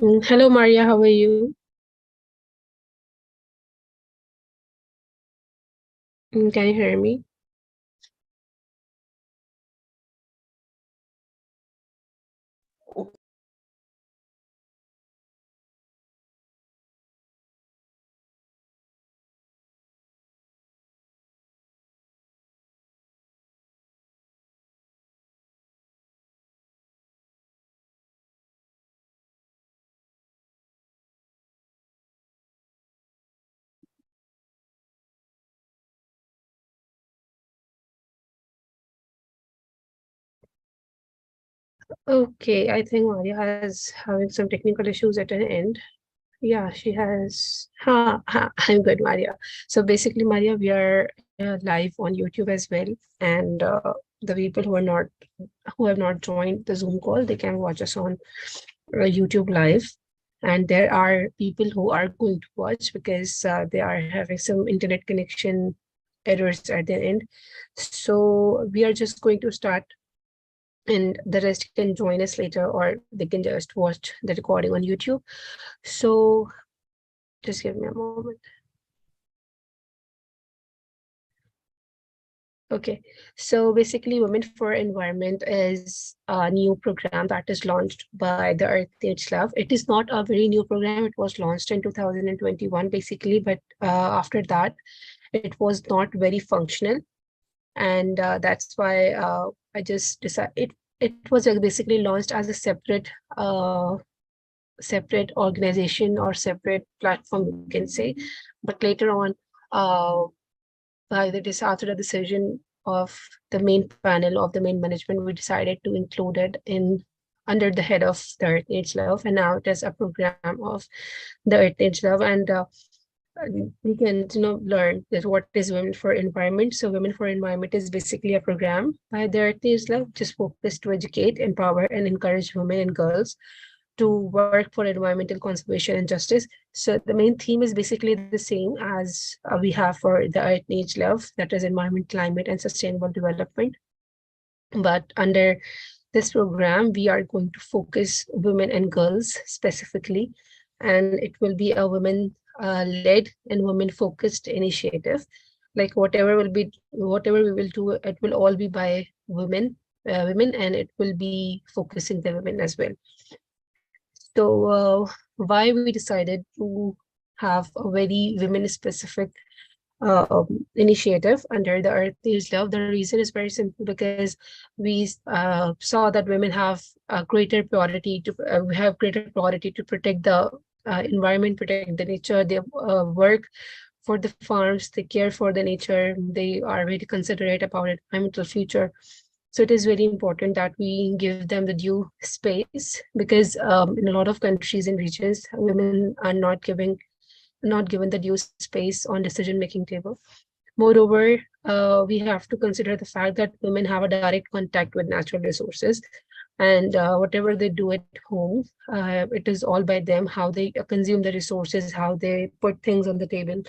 Hello, Maria. How are you? Can you hear me? Okay, I think Maria has having some technical issues at her end. Yeah, she has. I'm good, Maria. So basically, Maria, we are live on YouTube as well, and the people who have not joined the Zoom call, they can watch us on YouTube live. And there are people who are going to watch because they are having some internet connection errors at the end. So we are just going to start, and the rest can join us later, or they can just watch the recording on YouTube. So just give me a moment. Okay, so basically, Women for Environment is a new program that is launched by the Earth Age Love. It is not a very new program. It was launched in 2021, basically, but after that, it was not very functional, and that's why I just decided it was basically launched as a separate organization or separate platform, you can say. But later on, uh, after the decision of the main panel of the main management, we decided to include it in under the head of the Earth Needs Love, and now it is a program of the Earth Needs Love, and we can learn that what is Women for Environment. So Women for Environment is basically a program by the Earth Needs Love, just focused to educate, empower, and encourage women and girls to work for environmental conservation and justice. So the main theme is basically the same as we have for the Earth Needs Love, that is environment, climate, and sustainable development. But under this program, we are going to focus women and girls specifically, and it will be a women led and women focused initiative. Like whatever we will do, it will all be by women, and it will be focusing the women as well. So, why we decided to have a very women-specific initiative under the Earth is Love? The reason is very simple, because we saw that women have a greater priority to we have greater priority to protect the environment, protect the nature. They work for the farms, they care for the nature, they are very considerate about environmental future. So it is very important that we give them the due space, because in a lot of countries and regions, women are not given the due space on decision making table. Moreover, we have to consider the fact that women have a direct contact with natural resources, and whatever they do at home, it is all by them, how they consume the resources, how they put things on the table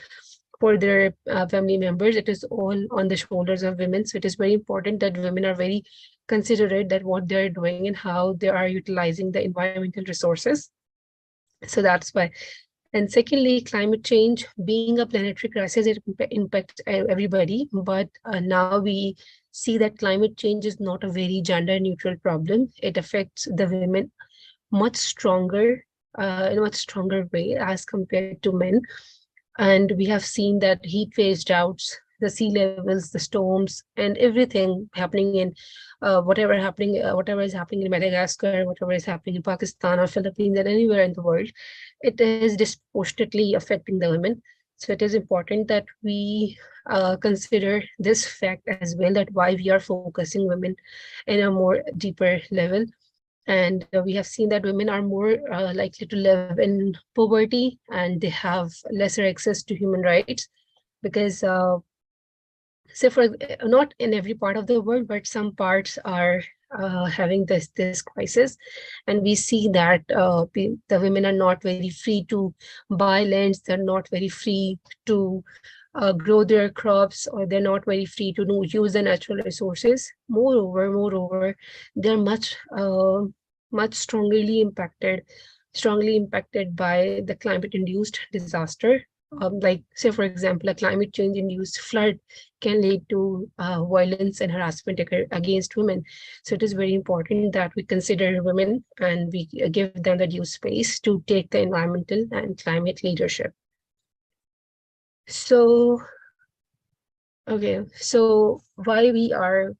for their family members. It is all on the shoulders of women. So it is very important that women are very considerate that what they're doing and how they are utilizing the environmental resources. So that's why. And secondly, climate change being a planetary crisis, it impacts everybody. But now we see that climate change is not a very gender neutral problem. It affects the women much stronger, in a much stronger way as compared to men. And we have seen that heat waves, droughts, the sea levels, the storms, and everything happening in whatever is happening in Madagascar, whatever is happening in Pakistan or Philippines and anywhere in the world, it is disproportionately affecting the women. So it is important that we consider this fact as well, that why we are focusing women in a more deeper level. And we have seen that women are more likely to live in poverty, and they have lesser access to human rights, because say for not in every part of the world, but some parts are having this crisis, and we see that the women are not very free to buy lands. They're not very free to grow their crops, or they're not very free to use the natural resources. Moreover, they're much strongly impacted strongly impacted by the climate-induced disaster. Like, say, for example, a climate change-induced flood can lead to violence and harassment against women. So it is very important that we consider women and we give them the due space to take the environmental and climate leadership. So, okay, so why we are,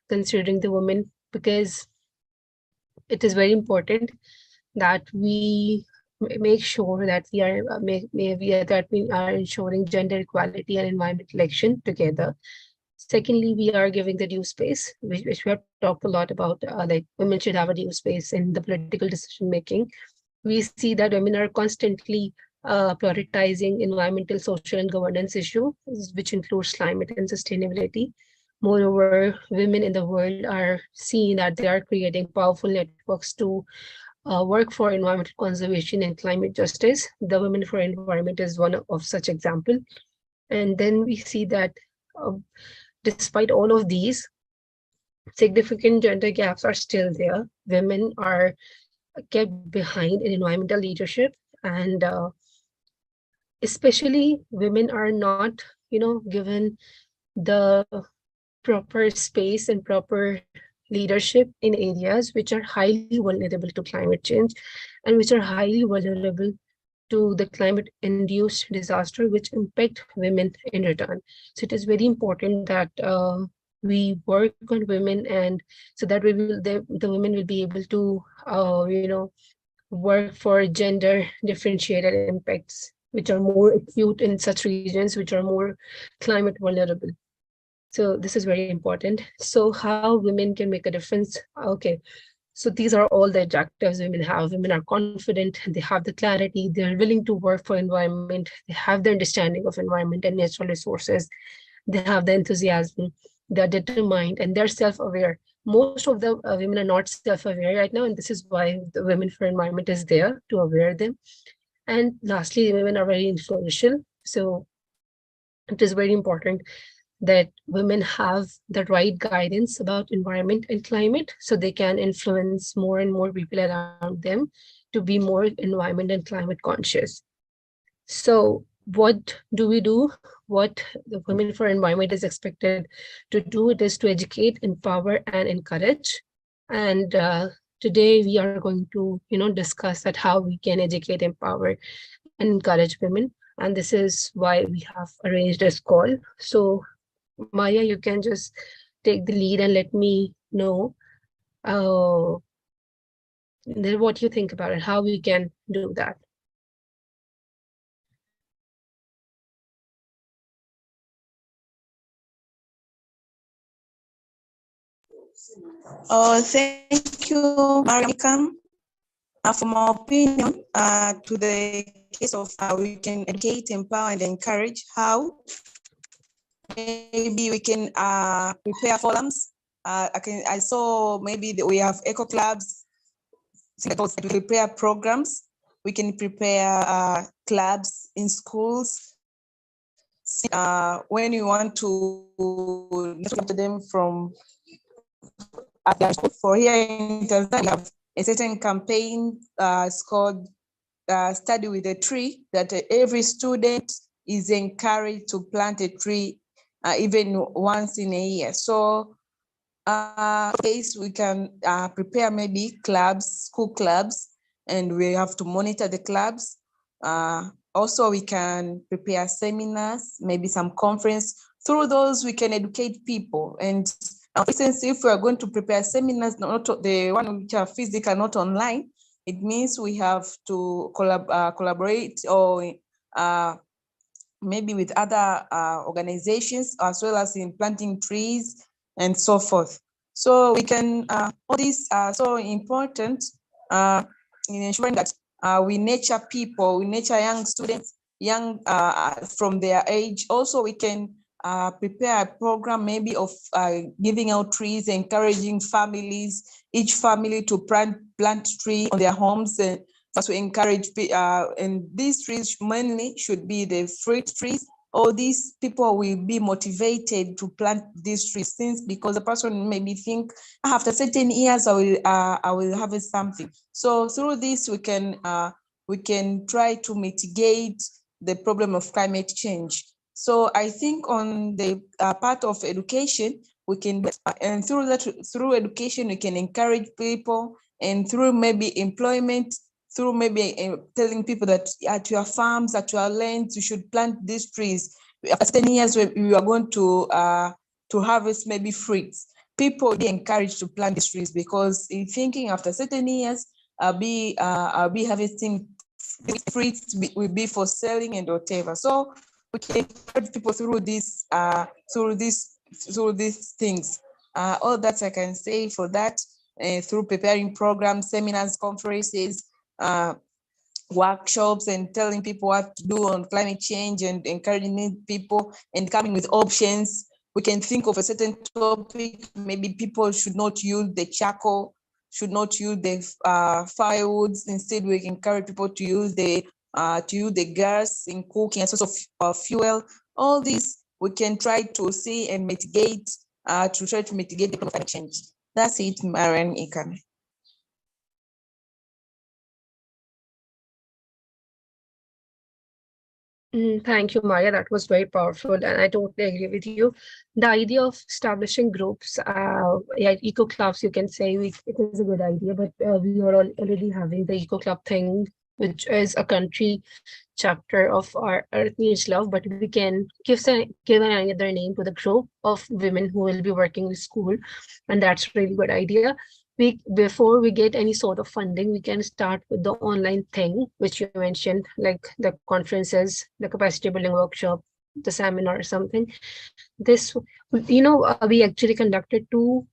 considering the women, because it is very important that we make sure that we are that we are ensuring gender equality and environmental action together. Secondly, we are giving the due space, which we have talked a lot about, like women should have a due space in the political decision making. We see that women are constantly prioritizing environmental, social, and governance issues, which includes climate and sustainability. Moreover, women in the world are seeing that they are creating powerful networks to work for environmental conservation and climate justice. The Women for Environment is one of such example. And then we see that uh, despite all of these, significant gender gaps are still there. Women are kept behind in environmental leadership, and especially women are not, given the proper space and proper leadership in areas which are highly vulnerable to climate change and which are highly vulnerable to the climate induced disaster which impact women in return. So it is very important that we work on women, and so that the women will be able to work for gender differentiated impacts which are more acute in such regions which are more climate vulnerable. So this is very important. So how women can make a difference? Okay, so these are all the objectives women have. Women are confident, they have the clarity, they're willing to work for environment, they have the understanding of environment and natural resources, they have the enthusiasm, they're determined, and they're self-aware. Most of the women are not self-aware right now, and this is why the Women for Environment is there to aware them. And lastly, women are very influential. So it is very important that women have the right guidance about environment and climate so they can influence more and more people around them to be more environment and climate conscious. So what do we do? What the Women for Environment is expected to do, it is to educate, empower, and encourage. And today we are going to, discuss that how we can educate, empower, and encourage women. And this is why we have arranged this call. So Maya, you can just take the lead and let me know uh, what you think about it, how we can do that. Thank you, Mariam. For my opinion, to the case of we can educate, empower, and encourage, how maybe we can prepare forums. I saw maybe we have eco clubs. To prepare programs, we can prepare clubs in schools. When you want to talk to them from for here in Tanzania, we have a certain campaign. It's called Study with a Tree, that every student is encouraged to plant a tree even once in a year. So case we can prepare maybe clubs, school clubs, and we have to monitor the clubs. Also, we can prepare seminars, maybe some conference. Through those, we can educate people. And for instance, if we are going to prepare seminars, not the one which are physical, not online, it means we have to collaborate or maybe with other organizations, as well as in planting trees and so forth. So we can, all these are so important in ensuring that we nurture people, we nurture young students, young from their age. Also, we can prepare a program maybe of giving out trees, encouraging families, each family to plant tree on their homes, to encourage, and these trees mainly should be the fruit trees or these people will be motivated to plant these trees, since because the person maybe think after certain years I will harvest something. So through this we can try to mitigate the problem of climate change. So I think on the part of education, we can, and through education, we can encourage people, and through maybe employment, through maybe telling people that at your farms, at your lands, you should plant these trees. After 10 years, you are going to harvest maybe fruits. People will be encouraged to plant these trees, because in thinking after certain years, I'll be harvesting fruits, will be for selling and whatever. So we can encourage people through these things. All that I can say for that, through preparing programs, seminars, conferences, workshops, and telling people what to do on climate change, and encouraging people and coming with options. We can think of a certain topic. Maybe people should not use the charcoal, should not use the firewoods. Instead, we encourage people to use the gas in cooking, a source of fuel. All this we can try to see and mitigate, to try to mitigate the climate change. That's it, Marian Ikame. Thank you, Maya. That was very powerful, and I totally agree with you. The idea of establishing groups, yeah, eco clubs, you can say, it is a good idea, but we are already having the eco club thing, which is a country chapter of our Earth Needs Love, but we can give another name to the group of women who will be working with school, and that's a really good idea. Before we get any sort of funding, we can start with the online thing which you mentioned, like the conferences, the capacity building workshop, the seminar or something. This, we actually conducted 2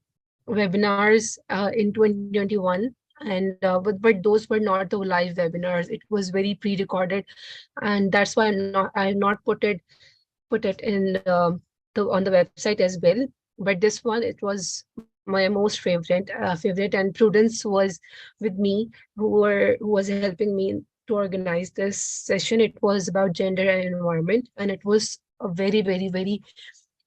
webinars in 2021, and but those were not the live webinars. It was very pre-recorded, and that's why I've not put it in on the website as well. But this one, it was my most favorite, and Prudence was with me, who was helping me to organize this session. It was about gender and environment, and it was a very, very, very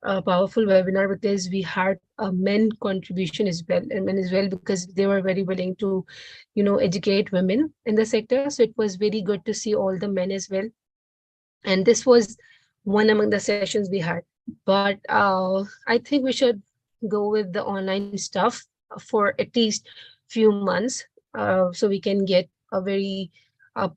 powerful webinar, because we had a men contribution as well, and men as well, because they were very willing to, educate women in the sector. So it was very good to see all the men as well. And this was one among the sessions we had. But I think we should go with the online stuff for at least few months, so we can get a very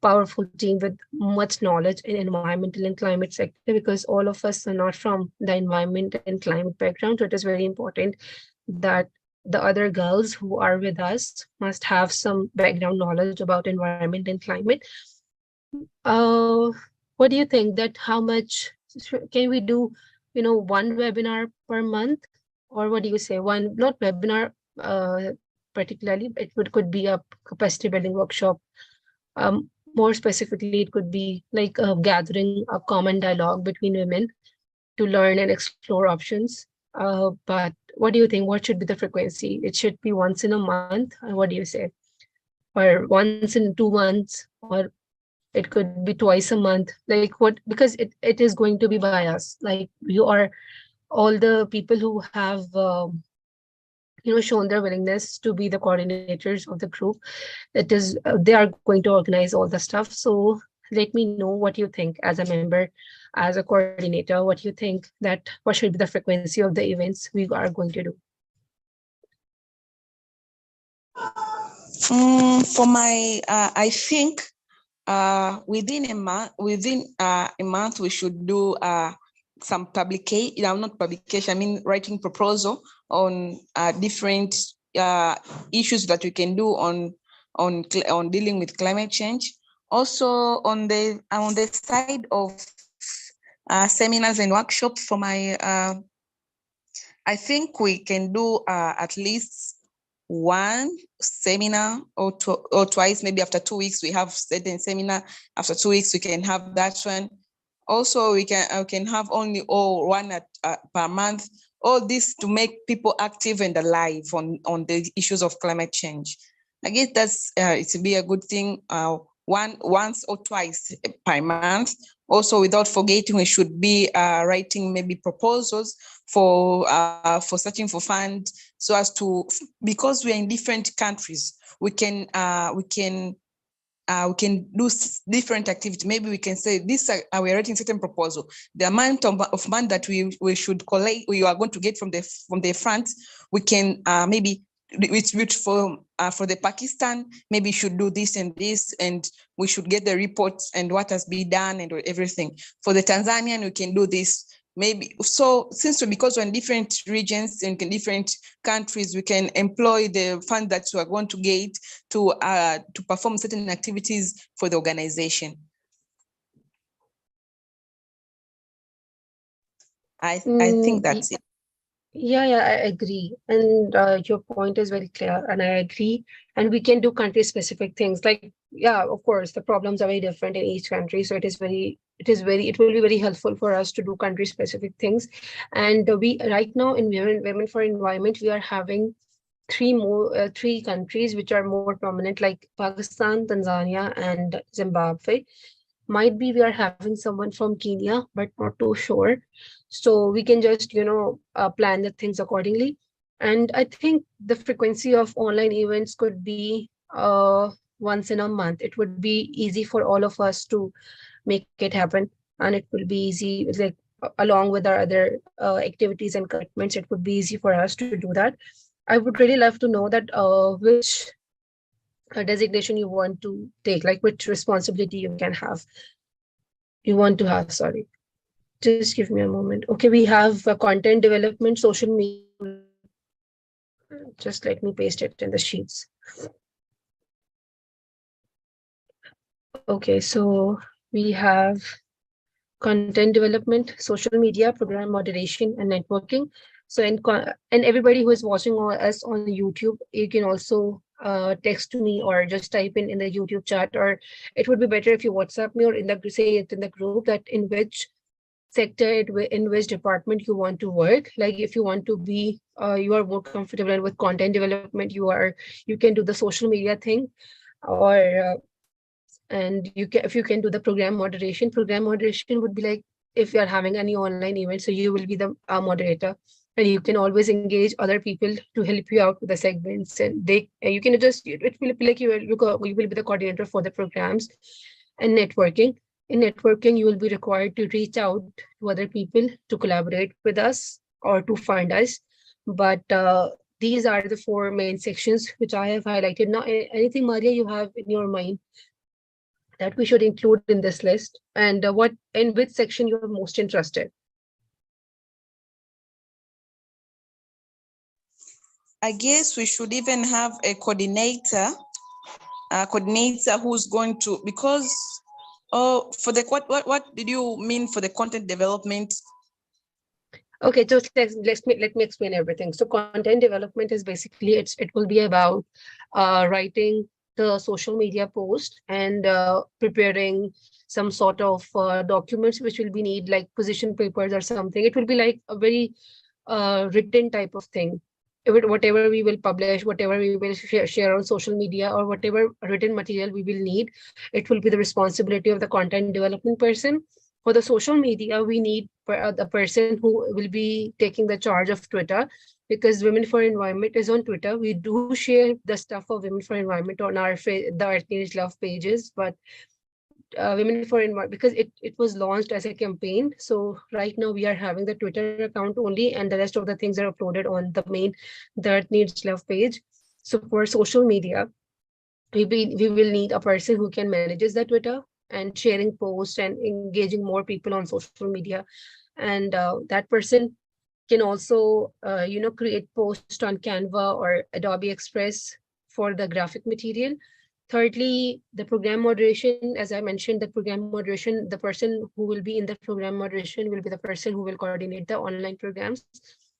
powerful team with much knowledge in environmental and climate sector, because all of us are not from the environment and climate background. So it is very important that the other girls who are with us must have some background knowledge about environment and climate. Uh, what do you think, that how much can we do, 1 webinar per month? Or what do you say? One, not webinar particularly, could be a capacity building workshop. More specifically, it could be like a gathering, a common dialogue between women to learn and explore options. But what do you think? What should be the frequency? It should be once in a month. What do you say? Or once in 2 months, or it could be twice a month. Like what? Because it is going to be by us. Like you are all the people who have shown their willingness to be the coordinators of the group. It is they are going to organize all the stuff. So let me know what you think as a member, as a coordinator. What you think, that what should be the frequency of the events we are going to do? For my, I think within a month we should do some publication, not publication, I mean writing proposal on different issues that we can do on dealing with climate change. Also on the side of seminars and workshops, for my I think we can do at least one seminar or twice, maybe after 2 weeks we have certain seminar, after 2 weeks we can have that one. Also we can have only one per month. All this to make people active and alive on the issues of climate change. I guess that's it will be a good thing once or twice per month. Also, without forgetting, we should be writing maybe proposals for searching for funds, so as to, because we are in different countries, we can do different activity. Maybe we can say this, we are writing certain proposal. The amount of money that we should collect, we are going to get from the front, we can maybe which for the Pakistan, maybe should do this and this, and we should get the reports and what has been done and everything. For the Tanzanian, we can do this. Maybe so, because we're in different regions and in different countries, we can employ the fund that we are going to get to perform certain activities for the organization. I think that's it. Yeah, I agree. And your point is very clear, and I agree. And we can do country-specific things. Like, yeah, of course, the problems are very different in each country. So it will be very helpful for us to do country-specific things. And we right now in Women for Environment, we are having three countries which are more prominent, like Pakistan, Tanzania, and Zimbabwe. Might be we are having someone from Kenya, but not too sure. So we can just, plan the things accordingly. And I think the frequency of online events could be once in a month. It would be easy for all of us to make it happen. And it will be easy, like along with our other activities and commitments, it would be easy for us to do that. I would really love to know that which designation you want to take, like which responsibility you want to have, sorry. Just give me a moment. Okay, we have content development, social media. Just let me paste it in the sheets. Okay, so we have content development, social media, program moderation, and networking. So, and everybody who is watching us on YouTube, you can also text me or just type in the YouTube chat, or it would be better if you WhatsApp me or say it in the group that in which sector, in which department you want to work. Like if you want to be, you are more comfortable with content development, you can do the social media thing, or and if you can do the program moderation would be like if you are having any online event, so you will be the moderator, and you can always engage other people to help you out with the segments, and you can just, it will be like you will be the coordinator for the programs. And networking, in networking you will be required to reach out to other people to collaborate with us or to find us. But these are the four main sections which I have highlighted. Now, anything, Maria, you have in your mind that we should include in this list, and in which section you are most interested? I guess we should even have a coordinator who's going to, because for the what did you mean for the content development? Okay, just let me explain everything. So content development is basically, it will be about writing the social media post and preparing some sort of documents which will be need, like position papers or something. It will be like a very written type of thing. Whatever we will publish, whatever we will share on social media, or whatever written material we will need, it will be the responsibility of the content development person. For the social media, we need the person who will be taking the charge of Twitter, because Women for Environment is on Twitter. We do share the stuff of Women for Environment on the Earth Needs Love pages, but Women for Environment, because it was launched as a campaign. So right now we are having the Twitter account only, and the rest of the things are uploaded on the Earth Needs Love page. So for social media, we will need a person who can manages the Twitter and sharing posts and engaging more people on social media. And that person can also, create posts on Canva or Adobe Express for the graphic material. Thirdly, the program moderation, as I mentioned, the program moderation, the person who will be in the program moderation will be the person who will coordinate the online programs.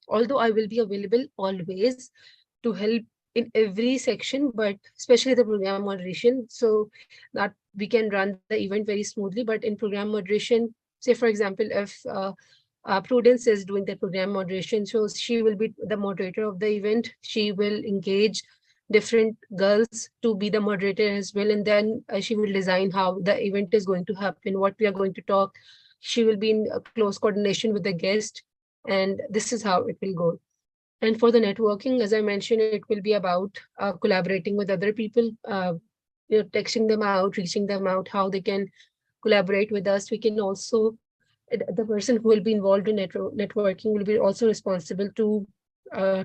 Although I will be available always to help in every section, but especially the program moderation, so that we can run the event very smoothly. But in program moderation, say for example, if Prudence is doing the program moderation, so she will be the moderator of the event. She will engage different girls to be the moderator as well. And then she will design how the event is going to happen, what we are going to talk. She will be in close coordination with the guest. And this is how it will go. And for the networking, as I mentioned, it will be about collaborating with other people, texting them out, reaching them out, how they can collaborate with us. We can also, the person who will be involved in networking will be also responsible to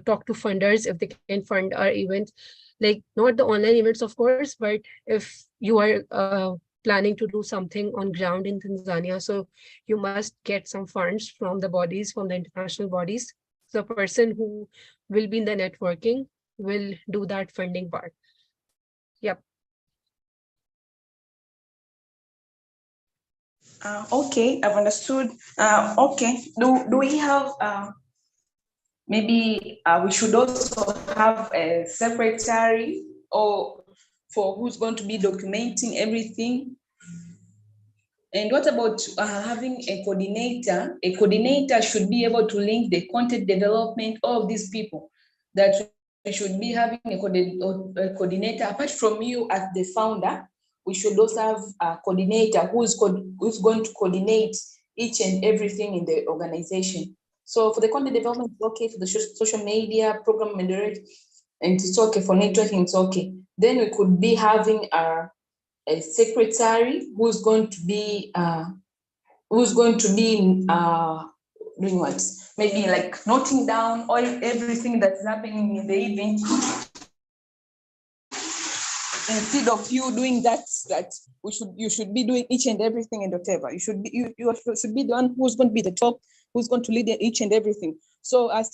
talk to funders if they can fund our events, like not the online events, of course, but if you are planning to do something on ground in Tanzania, so you must get some funds from the bodies, from the international bodies. The person who will be in the networking will do that funding part. Yep. Okay, I've understood. Okay, do we have maybe we should also have a secretary or for who's going to be documenting everything? And what about having a coordinator? A coordinator should be able to link the content development of these people. That we should be having a coordinator. Apart from you as the founder, we should also have a coordinator who's going to coordinate each and everything in the organization. So for the content development, it's okay. For the social media, program moderate, and it's okay. For networking, it's okay. Then we could be having a secretary who's going to be doing what? Maybe like noting down all everything that's happening in the event. Instead of you doing that you should be doing each and everything and whatever. You should be the one who's going to be the top, who's going to lead each and everything. So at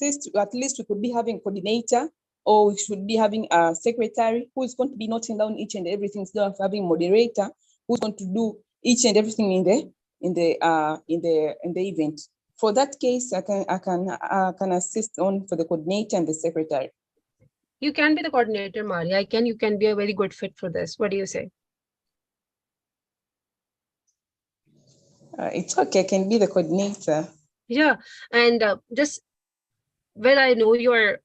least we could be having a coordinator, or we should be having a secretary who's going to be noting down each and everything, instead of having a moderator who's going to do each and everything in the event. For that case, I can assist on for the coordinator and the secretary. You can be the coordinator, Maria. You can be a very good fit for this. What do you say? It's okay. I can be the coordinator. Yeah, and just I know your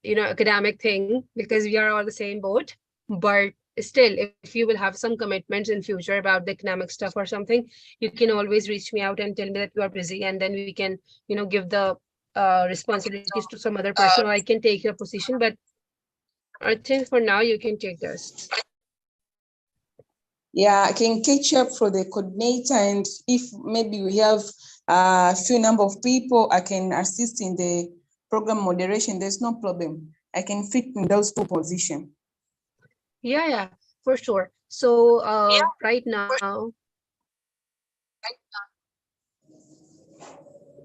academic thing, because we are all the same boat, but still, if you will have some commitments in future about the academic stuff or something, you can always reach me out and tell me that you are busy, and then we can give the responsibilities to some other person, or I can take your position. But I think for now you can take this. Yeah, I can catch up for the coordinator, and if maybe we have a few number of people, I can assist in the program moderation. There's no problem. I can fit in those two positions. Yeah, for sure. So right now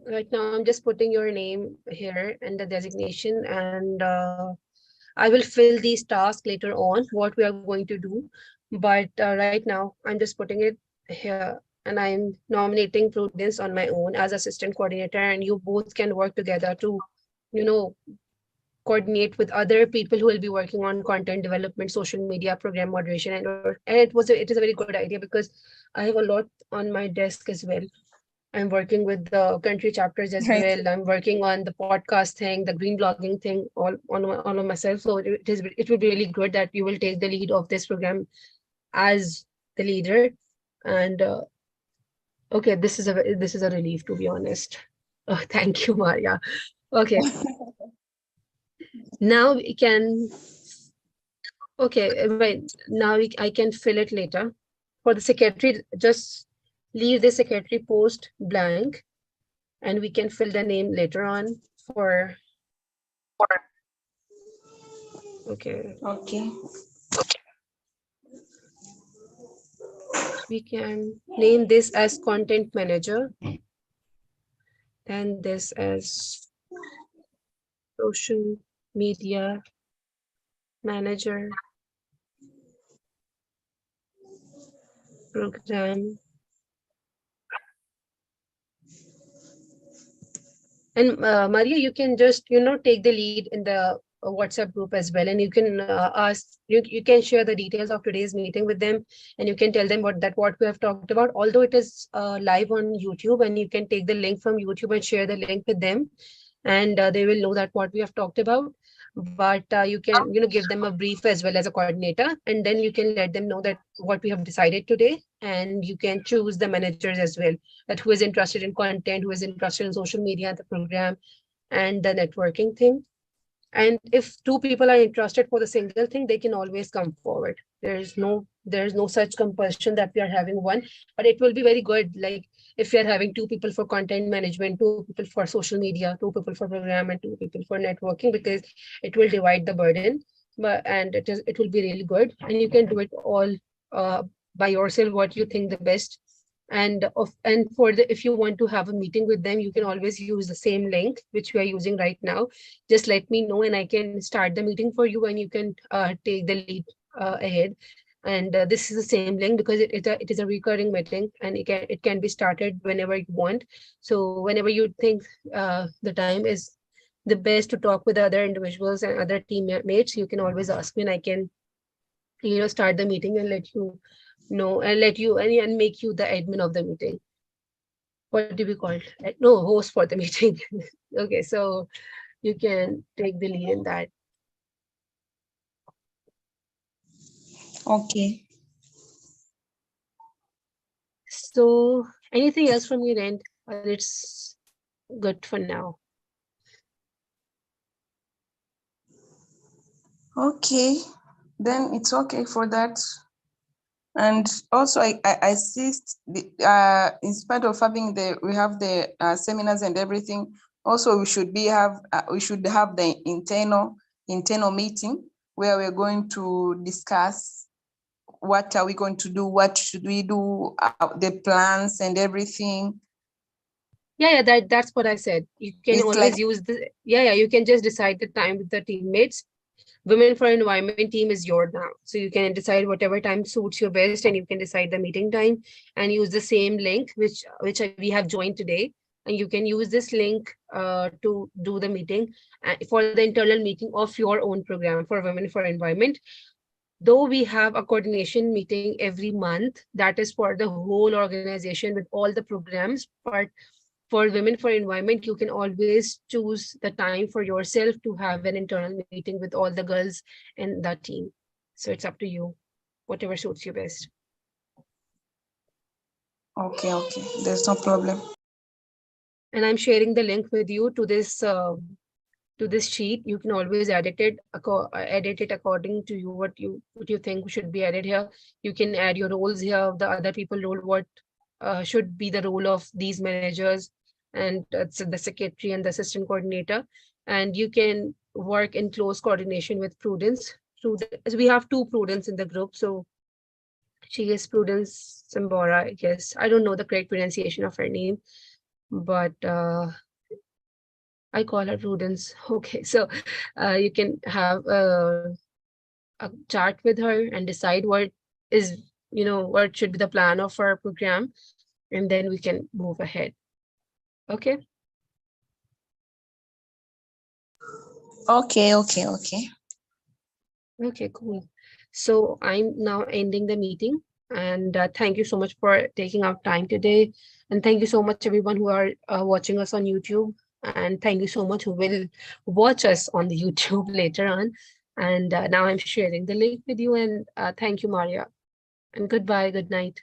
I'm just putting your name here and the designation, and I will fill these tasks later on, what we are going to do. But right now, I'm just putting it here, and I'm nominating Prudence on my own as assistant coordinator, and you both can work together to, coordinate with other people who will be working on content development, social media, program moderation, and it is a very good idea, because I have a lot on my desk as well. I'm working with the country chapters as well. I'm working on the podcast thing, the green blogging thing, all of myself. So it will be really good that you will take the lead of this program as the leader. And okay, this is a relief, to be honest. Oh, thank you, Maria. Okay. Now we can. Okay, right. Now I can fill it later. For the secretary, just leave the secretary post blank, and we can fill the name later on for. Okay. We can name this as content manager, and this as social media manager, program. And Maria, you can just, take the lead in the WhatsApp group as well. And you can ask, you can share the details of today's meeting with them, and you can tell them what we have talked about, although it is live on YouTube, and you can take the link from YouTube and share the link with them, and they will know that what we have talked about. but you can, give them a brief as well as a coordinator, and then you can let them know that what we have decided today, and you can choose the managers as well, that who is interested in content, who is interested in social media, the program, and the networking thing. And if two people are interested for the single thing, they can always come forward. There's no such compulsion that we are having one, but it will be very good, like if we are having two people for content management, two people for social media, two people for program, and two people for networking, because it will divide the burden. And it will be really good, and you can do it all uh, by yourself, what you think the best. And for the, if you want to have a meeting with them, you can always use the same link which we are using right now. Just let me know and I can start the meeting for you, and you can take the lead ahead. And this is the same link, because it is a recurring meeting, and it can be started whenever you want. So whenever you think the time is the best to talk with other individuals and other teammates, you can always ask me, and I can start the meeting and let you know, and let you and make you the admin of the meeting. What do we call it? No, host for the meeting. Okay, so you can take the lead in that. Okay. So anything else from your end? Or it's good for now. Okay, then it's okay for that. And also, I assist in spite of having we have the seminars and everything. Also, we should have the internal meeting where we're going to discuss what are we going to do, what should we do, the plans and everything. Yeah, that's what I said. You can It's always like, use the you can just decide the time with the teammates. Women for Environment team is yours now. So you can decide whatever time suits you best, and you can decide the meeting time and use the same link which we have joined today. And you can use this link to do the meeting for the internal meeting of your own program for Women for Environment. Though we have a coordination meeting every month, that is for the whole organization with all the programs, but for Women for Environment, you can always choose the time for yourself to have an internal meeting with all the girls in that team. So it's up to you, whatever suits you best. okay, there's no problem. And I'm sharing the link with you to this sheet. You can always edit it according to you, what you think should be added here. You can add your roles here, the other people role, what should be the role of these managers, and the secretary and the assistant coordinator. And you can work in close coordination with Prudence. We have two Prudence in the group, so she is Prudence Sambora, I guess. I don't know the correct pronunciation of her name, but I call her Prudence. Okay, so you can have a chat with her and decide is, what should be the plan of our program, and then we can move ahead. Okay. Okay. Okay, cool. So I'm now ending the meeting, and thank you so much for taking our time today. And thank you so much, everyone who are watching us on YouTube. And thank you so much who will watch us on the YouTube later on. And now I'm sharing the link with you. And thank you, Maria. And goodbye, good night.